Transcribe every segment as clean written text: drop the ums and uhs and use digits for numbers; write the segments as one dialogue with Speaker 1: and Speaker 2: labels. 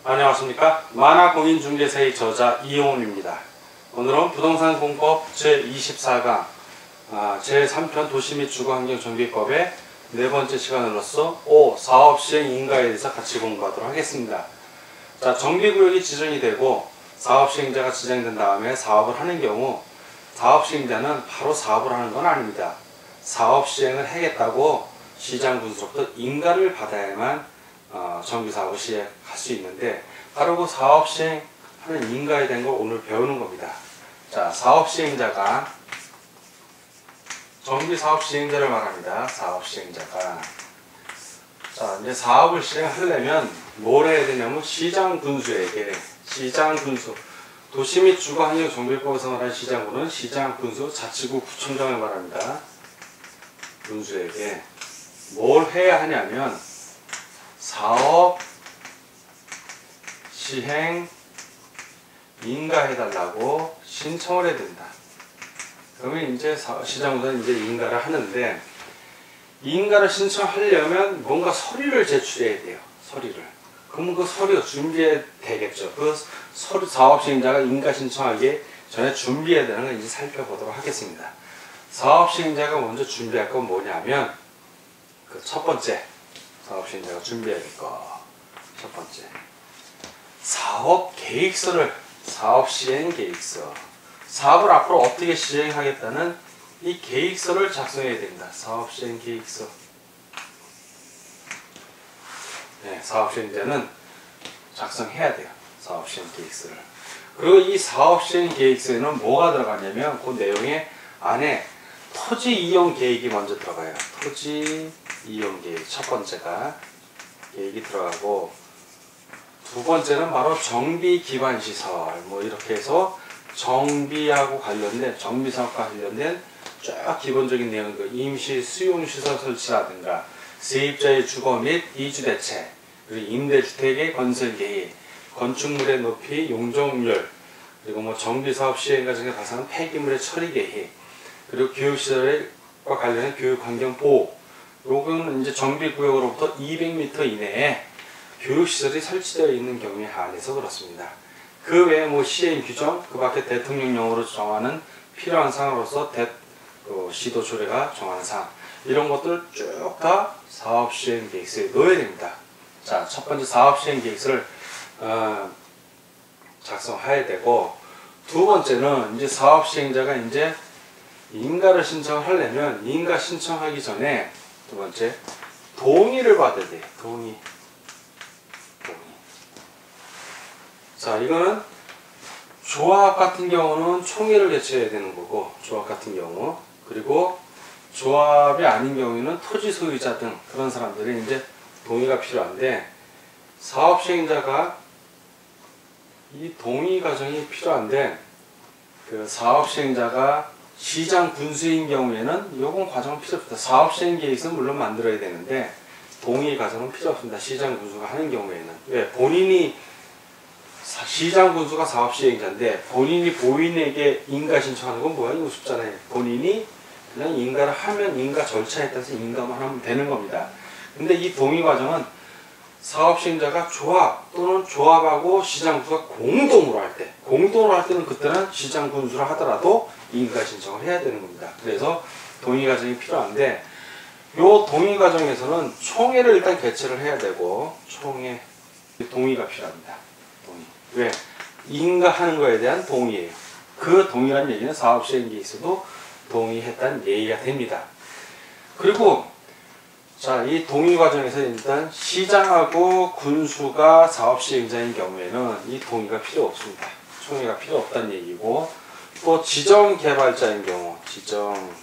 Speaker 1: 안녕하십니까. 만화공인중개사의 저자 이용훈입니다. 오늘은 부동산공법 제24강 제3편 도시 및 주거환경정비법의 네 번째 시간으로서 사업시행 인가에 대해서 같이 공부하도록 하겠습니다. 자, 정비구역이 지정이 되고 사업시행자가 지정된 다음에 사업을 하는 경우 사업시행자는 바로 사업을 하는 건 아닙니다. 사업시행을 하겠다고 시장군수로부터 인가를 받아야만 정비사업을 시행할 수 있는데, 바로 그 사업시행하는 인가에 대한 걸 오늘 배우는 겁니다. 자, 사업시행자가 정비사업시행자를 말합니다. 사업시행자가 자, 이제 사업을 시행하려면 뭘 해야 되냐면 시장군수에게, 시장군수, 도시 및 주거환경정비법에서 말하는 시장군은 시장군수, 자치구, 구청장을 말합니다. 군수에게 뭘 해야 하냐면 사업 시행 인가해달라고 신청을 해야 된다. 그러면 이제 시장군은 이제 인가를 하는데, 인가를 신청하려면 뭔가 서류를 제출해야 돼요. 서류를. 그러면 그 서류 준비해야 되겠죠. 그 서류 사업시행자가 인가 신청하기 전에 준비해야 되는 걸 이제 살펴보도록 하겠습니다. 사업시행자가 먼저 준비할 건 뭐냐면, 그 첫 번째 사업시행자가 준비해야 될 거, 첫 번째 사업 계획서를, 사업 시행 계획서, 사업을 앞으로 어떻게 시행하겠다는 이 계획서를 작성해야 됩니다. 사업 시행 계획서. 네, 사업 시행자는 작성해야 돼요. 사업 시행 계획서를. 그리고 이 사업 시행 계획서에는 뭐가 들어가냐면 그 내용에 안에 토지 이용 계획이 먼저 들어가요. 토지 이용 계획 첫 번째가 계획이 들어가고, 두 번째는 바로 정비 기반 시설, 뭐 이렇게 해서 정비하고 관련된, 정비사업과 관련된 쫙 기본적인 내용, 그 임시 수용시설 설치라든가 세입자의 주거 및 이주 대책, 그리고 임대주택의 건설 계획, 건축물의 높이, 용적률, 그리고 뭐 정비사업 시행 과정에 발생하는 폐기물의 처리 계획, 그리고 교육시설과 관련된 교육환경 보호. 요거는 이제 정비구역으로부터 200m 이내에 교육시설이 설치되어 있는 경우에 한해서 그렇습니다. 그 외에 뭐 시행 규정, 그 밖에 대통령령으로 정하는 필요한 사항으로서 시도 조례가 정하는 사항, 이런 것들 쭉 다 사업시행 계획서에 넣어야 됩니다. 자, 첫 번째 사업시행 계획서를 작성해야 되고, 두 번째는 이제 사업시행자가 이제 인가를 신청하려면 인가 신청하기 전에 두 번째 동의를 받아야 돼요. 동의. 자, 이거는 조합 같은 경우는 총회를 개최해야 되는 거고, 조합 같은 경우, 그리고 조합이 아닌 경우에는 토지 소유자 등 그런 사람들이 이제 동의가 필요한데, 사업 시행자가 이 동의 과정이 필요한데, 그 사업 시행자가 시장 군수인 경우에는 요건 과정은 필요 없습니다. 사업 시행 계획서는 물론 만들어야 되는데 동의 과정은 필요 없습니다. 시장 군수가 하는 경우에는. 왜? 본인이 시장 군수가 사업 시행자인데 본인이 본인에게 인가 신청하는 건 뭐야? 우습잖아요. 본인이 그냥 인가를 하면 인가 절차에 따라서 인가만 하면 되는 겁니다. 근데 이 동의 과정은 사업 시행자가 조합 또는 조합하고 시장 군수가 공동으로 할 때, 공동으로 할 때는 그때는 시장 군수를 하더라도 인가 신청을 해야 되는 겁니다. 그래서 동의 과정이 필요한데, 요 동의 과정에서는 총회를 일단 개최를 해야 되고, 총회 동의가 필요합니다. 동의. 왜? 인가하는 거에 대한 동의예요. 그 동의란 얘기는 사업 시행 계획서도 동의했다는 얘기가 됩니다. 그리고 자, 이 동의 과정에서 일단 시장하고 군수가 사업 시행자인 경우에는 이 동의가 필요 없습니다. 총회가 필요 없다는 얘기고, 또 지정 개발자인 경우, 지정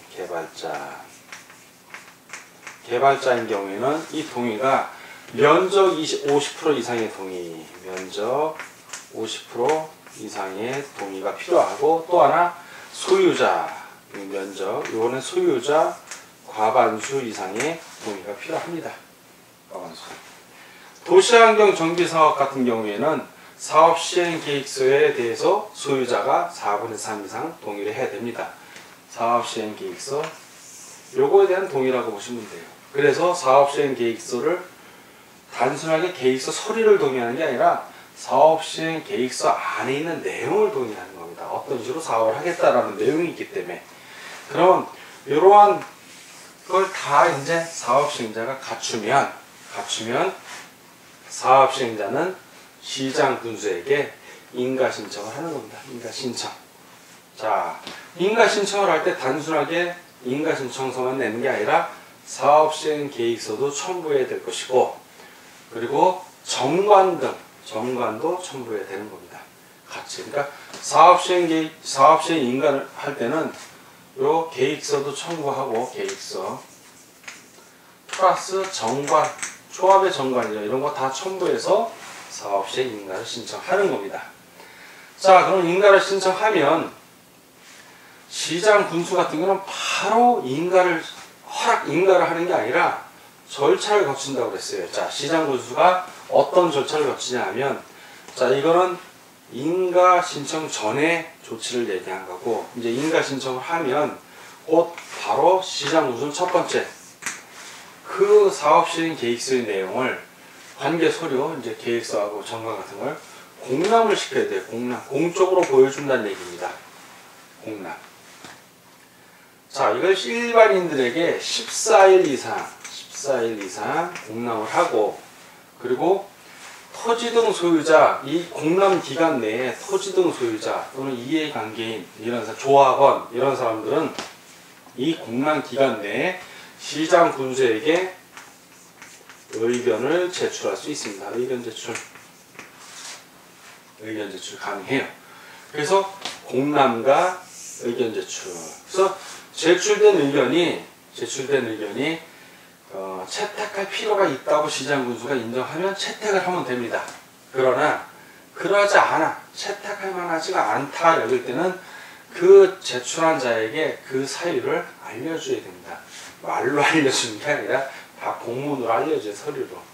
Speaker 1: 개발자인 경우에는 이 동의가 면적 50% 이상의 동의, 면적 50% 이상의 동의가 필요하고, 또 하나 소유자, 면적, 요거는 소유자 과반수 이상의 동의가 필요합니다. 과반수. 도시환경 정비사업 같은 경우에는 사업 시행 계획서에 대해서 소유자가 4분의 3 이상 동의를 해야 됩니다. 사업 시행 계획서, 요거에 대한 동의라고 보시면 돼요. 그래서 사업 시행 계획서를 단순하게 계획서 소리를 동의하는 게 아니라 사업시행 계획서 안에 있는 내용을 동의하는 겁니다. 어떤 식으로 사업을 하겠다라는 내용이 있기 때문에. 그럼 이러한 걸 다 이제 사업시행자가 갖추면 사업시행자는 시장 군수에게 인가 신청을 하는 겁니다. 인가 신청. 자, 인가 신청을 할 때 단순하게 인가 신청서만 내는 게 아니라 사업시행 계획서도 첨부해야 될 것이고, 그리고 정관도 첨부해야 되는 겁니다. 같이. 그러니까 사업시행 인가를 할 때는 요 계획서도 첨부하고, 계획서 플러스 정관, 조합의 정관이죠. 이런 거 다 첨부해서 사업시행 인가를 신청하는 겁니다. 자, 그럼 인가를 신청하면 시장 군수 같은 경우는 바로 인가를 하는 게 아니라 절차를 거친다고 그랬어요. 자, 시장 군수가 어떤 절차를 거치냐 하면, 자, 이거는 인가 신청 전에 조치를 얘기한 거고, 이제 인가 신청을 하면 곧 바로 시장 군수는 첫 번째 그 사업시행 계획서의 내용을 관계 서류, 이제 계획서하고 정관 같은 걸 공람을 시켜야 돼요. 공적으로 보여준다는 얘기입니다. 공람. 자, 이걸 일반인들에게 14일 이상 공람을 하고, 그리고 토지 등 소유자, 이 공람 기간 내에 토지 등 소유자 또는 이해관계인, 이런 조합원, 이런 사람들은 이 공람 기간 내에 시장 군수에게 의견을 제출할 수 있습니다. 의견 제출 가능해요. 그래서 공람과 의견 제출. 그래서 제출된 의견이 채택할 필요가 있다고 시장 군수가 인정하면 채택을 하면 됩니다. 그러나 그러지 않아, 채택할 만하지가 않다 여길 때는 그 제출한 자에게 그 사유를 알려줘야 됩니다. 말로 알려주는 게 아니라 공문으로 알려줘요. 서류로.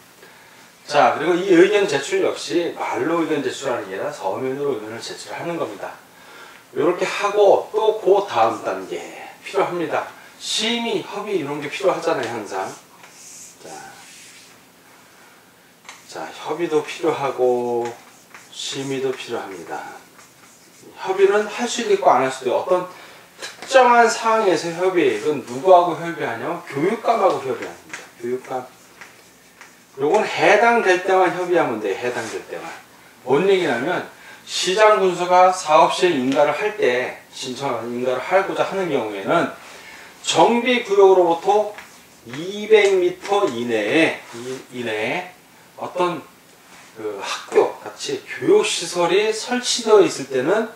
Speaker 1: 자, 그리고 이 의견 제출 역시 말로 의견 제출하는 게 아니라 서면으로 의견을 제출하는 겁니다. 이렇게 하고 또 그 다음 단계 필요합니다. 심의, 협의 이런 게 필요하잖아요. 항상. 자, 협의도 필요하고 심의도 필요합니다. 협의는 할 수도 있고 안 할 수도 있고, 어떤 특정한 상황에서 협의, 이건 누구하고 협의하냐면 교육감하고 협의합니다. 교육감. 요건 해당될 때만 협의하면 돼요. 해당될 때만. 뭔 얘기냐면 시장 군수가 사업시행 인가를 할 때, 신청하는 인가를 하고자 하는 경우에는 정비구역으로부터 200m 이내에 어떤 그 학교 같이 교육시설이 설치되어 있을 때는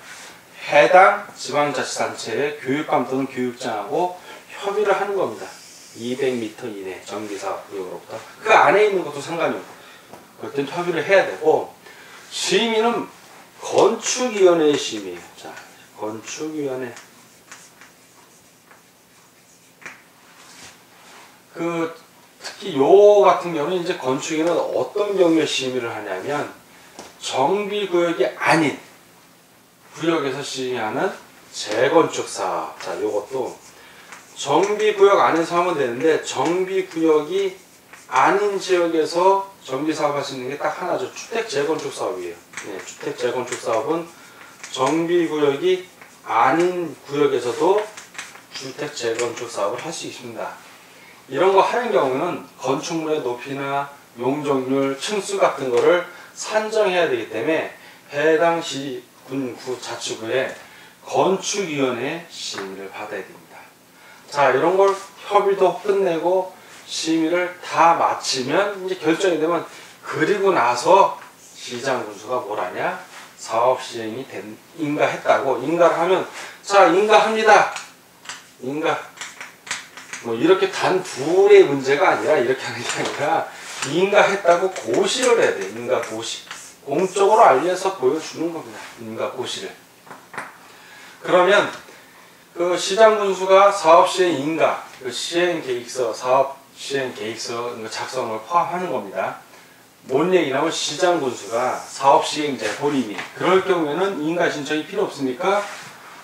Speaker 1: 해당 지방자치단체의 교육감 또는 교육장하고 협의를 하는 겁니다. 200m 이내 정비사업구역으로부터. 그 안에 있는 것도 상관이 없고, 그럴 땐 협의를 해야 되고, 심의는 건축위원회의 심의예요. 자, 건축위원회. 특히 요 같은 경우는 이제 건축위는 어떤 경우에 심의를 하냐면, 정비구역이 아닌 구역에서 시행하는 재건축 사업. 자, 요것도 정비구역 안에서 하면 되는데, 정비구역이 아닌 지역에서 정비사업 할 수 있는 게 딱 하나죠. 주택 재건축 사업이에요. 네, 주택 재건축 사업은 정비구역이 아닌 구역에서도 주택 재건축 사업을 할 수 있습니다. 이런 거 하는 경우는 건축물의 높이나 용적률, 층수 같은 거를 산정해야 되기 때문에 해당 시, 군, 구, 자치구에 건축위원회 심의를 받아야 됩니다. 자, 이런 걸 협의도 끝내고 심의를 다 마치면 이제 결정이 되면, 그리고 나서 시장 군수가 뭘 하냐? 사업 시행이 인가했다고 인가를 하면, 자, 인가합니다. 인가. 뭐 이렇게 단 둘의 문제가 아니라, 이렇게 하는 게 아니라 인가했다고 고시를 해야 돼. 인가 고시. 공적으로 알려서 보여주는 겁니다. 인가 고시를. 그러면 그 시장 군수가 사업 시행 인가, 그 시행 계획서, 사업 시행 계획서 작성을 포함하는 겁니다. 뭔 얘기냐면 시장 군수가 사업 시행자 본인이, 그럴 경우에는 인가 신청이 필요 없으니까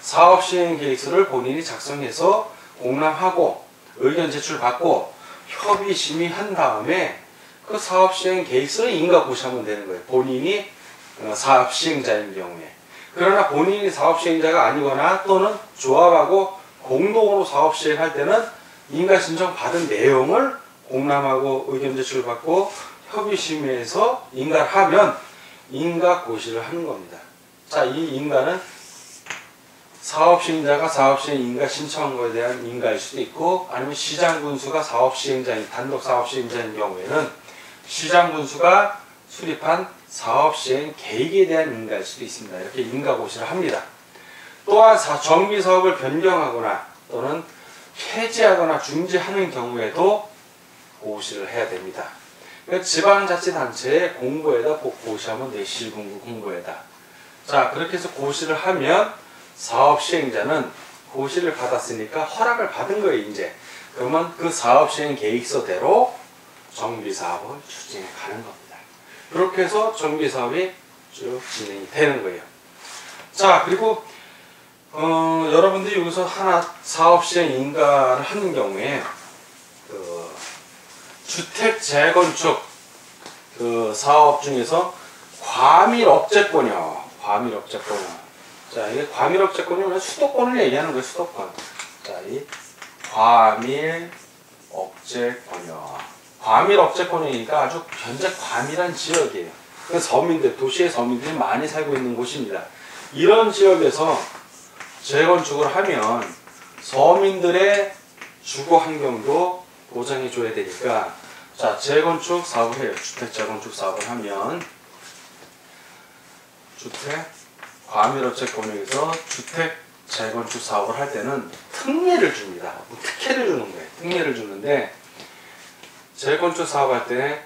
Speaker 1: 사업 시행 계획서를 본인이 작성해서 공람하고 의견 제출받고 협의 심의한 다음에 그 사업 시행 계획서를 인가 고시하면 되는 거예요. 본인이 사업 시행자인 경우에. 그러나 본인이 사업 시행자가 아니거나 또는 조합하고 공동으로 사업 시행할 때는 인가 신청 받은 내용을 공람하고 의견 제출을 받고 협의심의에서 인가를 하면 인가 고시를 하는 겁니다. 자, 이 인가는 사업시행자가 사업시행 인가 신청한 것에 대한 인가일 수도 있고, 아니면 시장군수가 사업시행자인, 단독 사업시행자인 경우에는 시장군수가 수립한 사업시행 계획에 대한 인가일 수도 있습니다. 이렇게 인가 고시를 합니다. 또한 정비사업을 변경하거나 또는 폐지하거나 중지하는 경우에도 고시를 해야 됩니다. 그러니까 지방자치단체의 공고에다 고시하면 돼요. 시군구 공고에다. 자, 그렇게 해서 고시를 하면 사업시행자는 고시를 받았으니까 허락을 받은 거예요, 이제. 그러면 그 사업시행 계획서대로 정비사업을 추진해 가는 겁니다. 그렇게 해서 정비사업이 쭉 진행이 되는 거예요. 자, 그리고 여러분들이 여기서 하나 사업시행 인가를 하는 경우에 주택 재건축 사업 중에서 과밀업체권이요. 과밀업체권. 자, 이게 과밀업체권이 수도권을 얘기하는 거예요. 수도권. 자, 이 과밀업체권이요. 과밀업체권이니까 아주 현재 과밀한 지역이에요. 그 서민들, 도시의 서민들이 많이 살고 있는 곳입니다. 이런 지역에서 재건축을 하면 서민들의 주거 환경도 보장해 줘야 되니까, 자, 재건축 사업을 해요. 주택 재건축 사업을 하면 주택 과밀업체권에서 주택 재건축 사업을 할 때는 특례를 줍니다. 특혜를 주는 거예요. 특례를 주는데, 재건축 사업할 때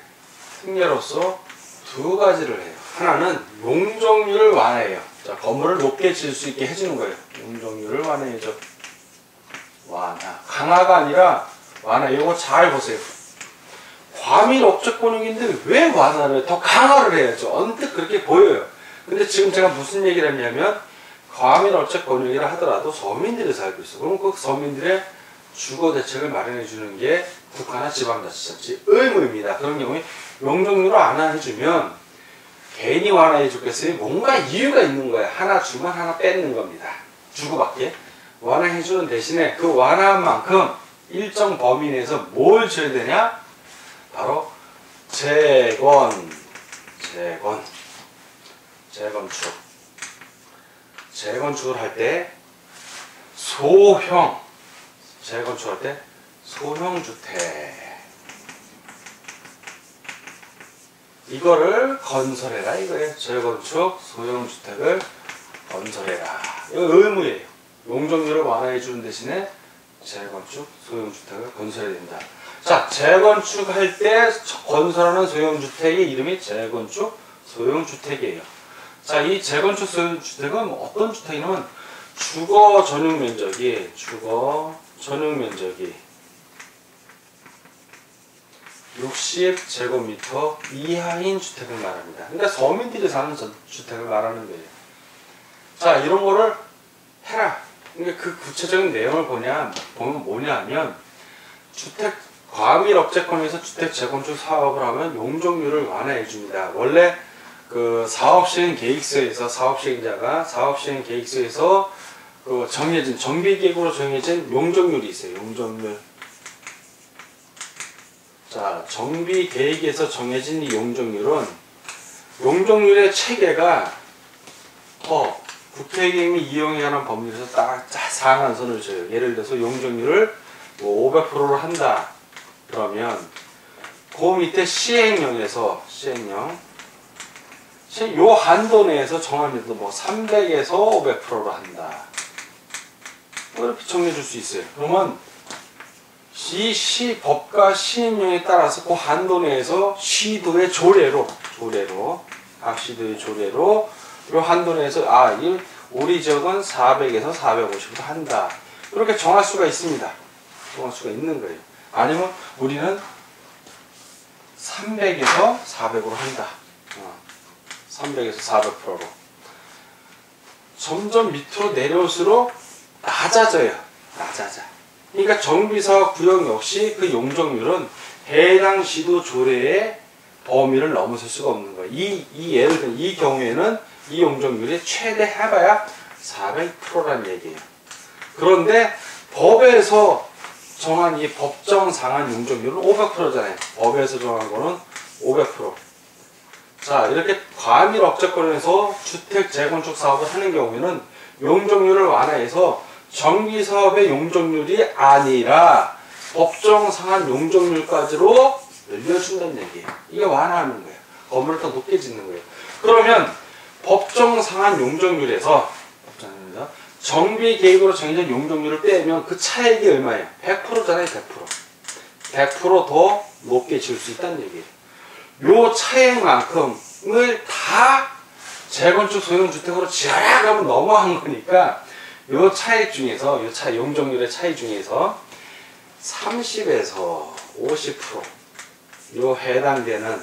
Speaker 1: 특례로서 두 가지를 해요. 하나는 용적률을 완화해요. 자, 건물을 높게 지을 수 있게 해주는 거예요. 용적률을 완화해줘. 완화. 강화가 아니라 완화. 이거 잘 보세요. 과밀업체권인데 왜 완화를 해요? 더 강화를 해야죠. 언뜻 그렇게 보여요. 근데 지금 제가 무슨 얘기를 했냐면, 과밀업체권이라 하더라도 서민들이 살고 있어. 그럼 그 서민들의 주거 대책을 마련해 주는 게 국가나 지방자치단체 의무입니다. 그런 경우에 용적률을 완화해주면 괜히 완화해 줬겠어요? 뭔가 이유가 있는 거야. 하나 주면 하나 뺏는 겁니다. 주고받게. 완화해 주는 대신에 그 완화한 만큼 일정 범위 내에서 뭘 줘야 되냐? 바로 재건축을 할 때 재건축할 때 소형주택 이거를 건설해라 이거예요. 재건축 소형주택을 건설해라. 이거 의무예요. 용적률을 완화해 주는 대신에 재건축 소형주택을 건설해야 된다. 자, 재건축할 때 건설하는 소형주택의 이름이 재건축 소형주택이에요. 자, 이 재건축 소형주택은 어떤 주택이냐면 주거 전용 면적이 60제곱미터 이하인 주택을 말합니다. 그러니까 서민들이 사는 주택을 말하는 거예요. 자, 이런 거를 해라. 그러니까 그 구체적인 내용을 보면 뭐냐 하면, 과밀업체권에서 주택 재건축 사업을 하면 용적률을 완화해 줍니다. 원래 그 사업시행 계획서에서 사업시행자가 사업시행 계획서에서 그 정비계획으로 정해진 용적률이 있어요. 용적률. 자, 정비계획에서 정해진 이 용적률의 체계가 국토개임이 이용에 관한 법률에서 딱 상한선을 줘요. 예를 들어서 용적률을 500%로 한다. 그러면 그 밑에 시행령에서 요 한도 내에서 정합니다. 300에서 500%로 한다. 이렇게 정해줄 수 있어요. 그러면 법과 시행령에 따라서 그 한도 내에서 시도의 조례로 각 시도의 조례로 요 한도 내에서 우리 지역은 400에서 450으로 한다. 이렇게 정할 수가 있습니다. 정할 수가 있는 거예요. 아니면 우리는 300에서 400으로 한다. 300에서 400%로. 점점 밑으로 내려올수록 낮아져요. 그러니까 정비사업 구역 역시 그 용적률은 해당 시도 조례에 범위를 넘어설 수가 없는 거예요. 예를 들어 이 경우에는 이 용적률이 최대 해봐야 400%라는 얘기예요. 그런데 법에서 정한 이 법정 상한 용적률은 500%잖아요. 법에서 정한 거는 500%. 자, 이렇게 과밀 억제권에서 주택 재건축 사업을 하는 경우에는 용적률을 완화해서 정비사업의 용적률이 아니라 법정 상한 용적률까지로 늘려준다는 얘기예요. 이게 완화하는 거예요. 건물을 더 높게 짓는 거예요. 그러면 법정 상한 용적률에서 정비 계획으로 정해진 용적률을 빼면 그 차액이 얼마예요? 100%잖아요. 100%. 100% 더 높게 지을 수 있다는 얘기예요. 요 차액만큼을 다 재건축 소형주택으로 지어야 하면 너무한 거니까 요 차액 중에서 요 용적률의 차이 중에서 30에서 50% 해당되는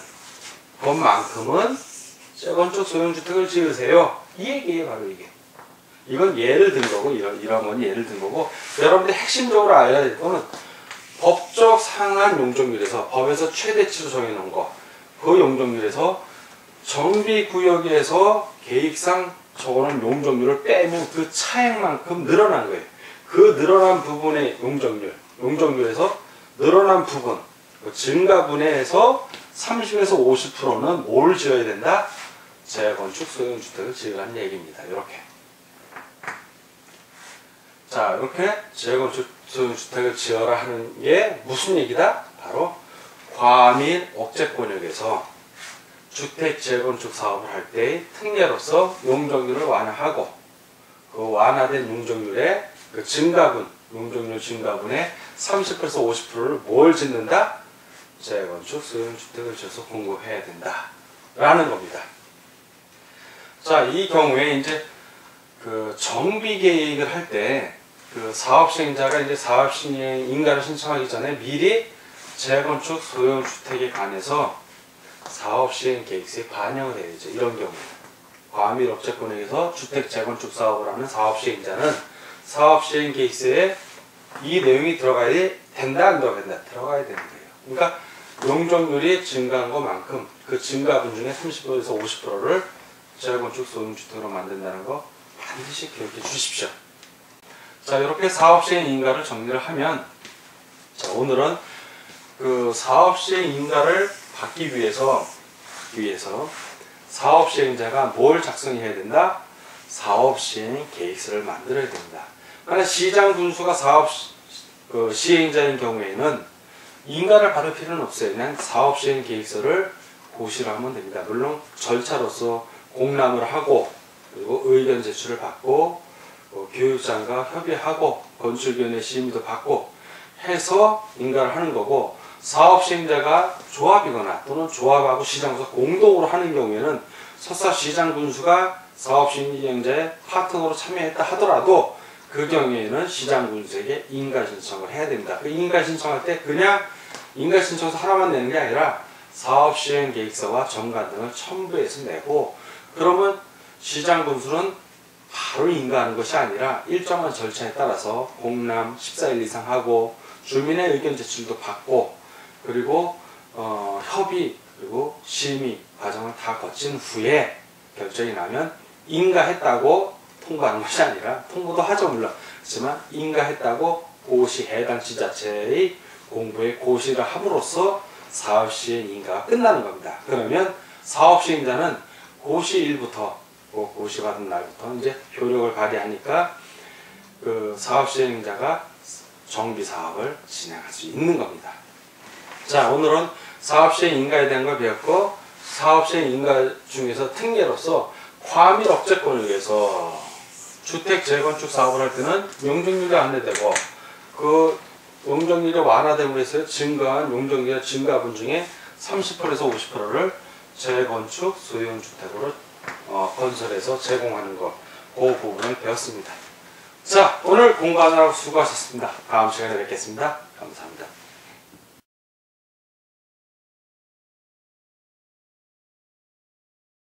Speaker 1: 것만큼은 재건축 소형주택을 지으세요. 이 얘기예요. 바로 이게. 이건 예를 든 거고 이런 건 예를 든 거고 여러분들이 핵심적으로 알아야 될 거는 법적 상한 용적률에서 법에서 최대치로 정해놓은 거 그 용적률에서 정비구역에서 계획상 적어놓은 용적률을 빼면 그 차액만큼 늘어난 거예요. 그 늘어난 부분의 용적률에서 늘어난 부분 그 증가분해에서 30에서 50%는 뭘 지어야 된다? 재건축 소형주택을 지으라는 얘기입니다. 이렇게. 자, 이렇게 재건축 소형주택을 지어라 하는 게 무슨 얘기다? 바로 과밀 억제권역에서 주택 재건축 사업을 할 때의 특례로서 용적률을 완화하고 그 완화된 용적률의 그 용적률 증가분의 30%에서 50%를 뭘 짓는다? 재건축 소형주택을 지어서 공급해야 된다. 라는 겁니다. 자, 이 경우에 이제 그 정비 계획을 할 때 그 사업 시행자가 이제 사업 시행 인가를 신청하기 전에 미리 재건축 소형주택에 관해서 사업 시행 계획서에 반영을 해야 되죠. 이런 경우에 과밀 억제권역에서 주택 재건축 사업을 하는 사업 시행자는 사업 시행 계획서에 이 내용이 들어가야 된다, 안 들어간다? 들어가야 되는 거예요. 그러니까 용적률이 증가한 것만큼 그 증가분 중에 30%에서 50%를 재건축 소형주택으로 만든다는 거 반드시 기억해 주십시오. 자, 이렇게 사업시행 인가를 정리를 하면 자, 오늘은 그 사업시행 인가를 받기 위해서 사업시행자가 뭘 작성해야 된다? 사업시행 계획서를 만들어야 된다. 만약 시장군수가 시행자인 경우에는 인가를 받을 필요는 없어요. 그냥 사업시행 계획서를 고시를 하면 됩니다. 물론 절차로서 공람을 하고 그리고 의견 제출을 받고 교육장과 협의하고 건축위원회 심의도 받고 해서 인가를 하는 거고 사업시행자가 조합이거나 또는 조합하고 시장군수가 공동으로 하는 경우에는 설사 시장군수가 사업시행자의 파트너로 참여했다 하더라도 그 경우에는 시장군수에게 인가 신청을 해야 됩니다. 그 인가 신청할 때 그냥 인가 신청서 하나만 내는 게 아니라 사업시행계획서와 정관 등을 첨부해서 내고 그러면 시장군수는 바로 인가하는 것이 아니라 일정한 절차에 따라서 공람 14일 이상 하고 주민의 의견 제출도 받고 그리고 협의 그리고 심의 과정을 다 거친 후에 결정이 나면 인가했다고 통보하는 것이 아니라 통보도 하죠 물론 하지만 인가했다고 고시 해당 지자체의 공부에 고시를 함으로써 사업시행 인가가 끝나는 겁니다. 그러면 사업시행자는 고시일부터 고시받은 날부터 이제 효력을 발휘하니까 그 사업시행자가 정비사업을 진행할 수 있는 겁니다. 자, 오늘은 사업시행 인가에 대한 걸 배웠고 사업시행 인가 중에서 특례로서 과밀 억제권을 위해서 주택 재건축 사업을 할 때는 용적률이 안내되고 그 용적률이 완화됨으로 해서 증가한 용적률의 증가분 중에 30%에서 50%를 재건축 소형주택으로 건설해서 제공하는 것, 그 부분을 배웠습니다. 자, 오늘 공부하느라고 수고하셨습니다. 다음 시간에 뵙겠습니다. 감사합니다.